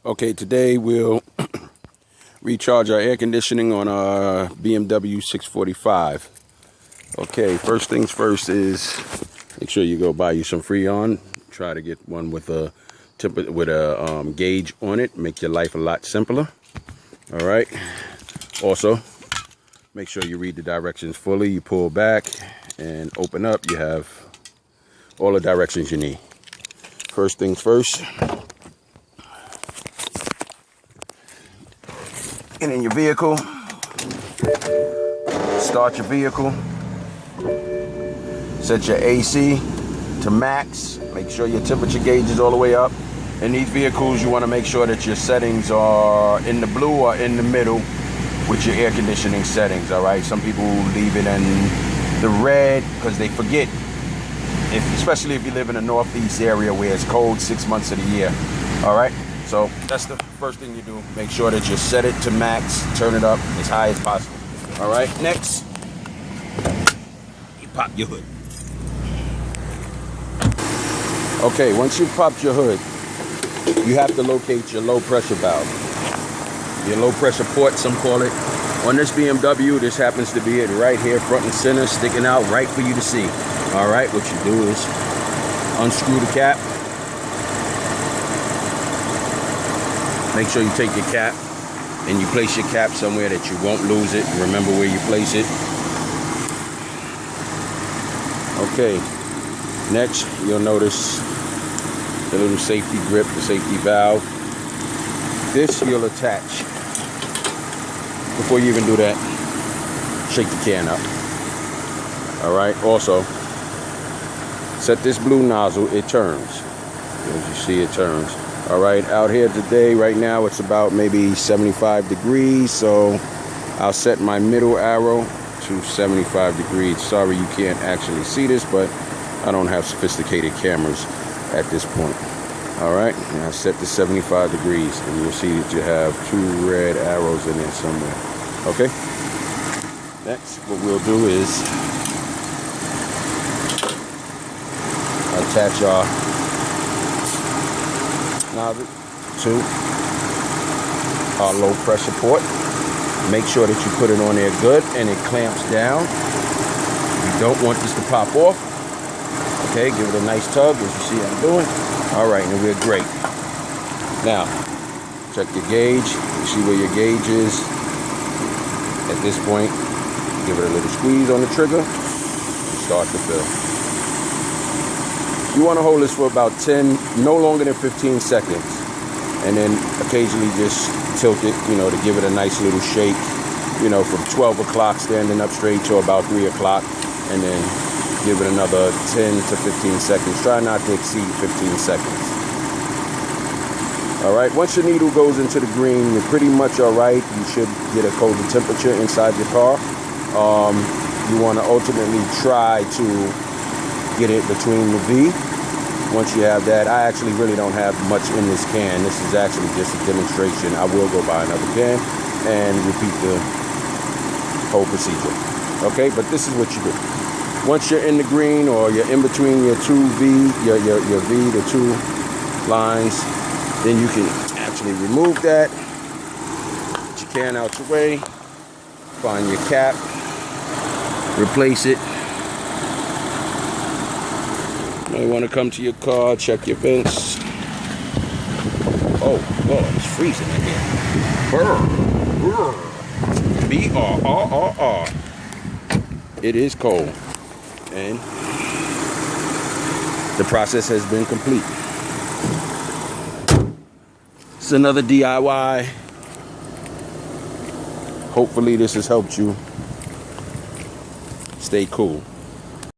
Okay, today we'll recharge our air conditioning on our BMW 645. Okay, first things first is make sure you go buy you some Freon. Try to get one with a gauge on it. Make your life a lot simpler. All right. Also, make sure you read the directions fully. You pull back and open up. You have all the directions you need. First things first. Get in your vehicle, start your vehicle, set your AC to max, make sure your temperature gauge is all the way up. In these vehicles, you want to make sure that your settings are in the blue or in the middle with your air conditioning settings, all right? Some people leave it in the red because they forget, especially if you live in a northeast area where it's cold 6 months of the year, all right? So that's the first thing you do. Make sure that you set it to max, turn it up as high as possible. All right, next, you pop your hood. Okay, once you've popped your hood, you have to locate your low pressure valve. Your low pressure port, some call it. On this BMW, this happens to be it right here, front and center, sticking out right for you to see. All right, what you do is unscrew the cap. Make sure you take your cap and you place your cap somewhere that you won't lose it. Remember where you place it. Okay, next you'll notice the little safety grip, the safety valve. This you'll attach. Before you even do that, shake the can up. All right, also, set this blue nozzle, it turns. As you see, it turns. All right, out here today, right now, it's about maybe 75 degrees, so I'll set my middle arrow to 75 degrees. Sorry you can't actually see this, but I don't have sophisticated cameras at this point. All right, now set to 75 degrees, and you'll see that you have 2 red arrows in there somewhere. Okay, next, what we'll do is attach our nozzle to our low pressure port. Make sure that you put it on there good and it clamps down. You don't want this to pop off. Okay, give it a nice tug as you see I'm doing. All right, and we're great. Now, check your gauge. You see where your gauge is. At this point, give it a little squeeze on the trigger and start to fill. You want to hold this for about 10, no longer than 15 seconds. And then occasionally just tilt it, to give it a nice little shake, from 12 o'clock standing up straight to about 3 o'clock. And then give it another 10 to 15 seconds. Try not to exceed 15 seconds. All right, once your needle goes into the green, you're pretty much all right. You should get a colder temperature inside your car. You want to ultimately try to get it between the V. Once you have that, I actually really don't have much in this can. This is actually just a demonstration. I will go buy another can and repeat the whole procedure. Okay, but this is what you do. Once you're in the green or you're in between your two V, your V, the 2 lines, then you can actually remove that. Get your can out your way. Find your cap. Replace it. You may want to come to your car, check your vents. Oh, Lord, it's freezing in here. Brr, brr. B-R-R-R-R. It is cold. And the process has been complete. It's another DIY. Hopefully this has helped you stay cool.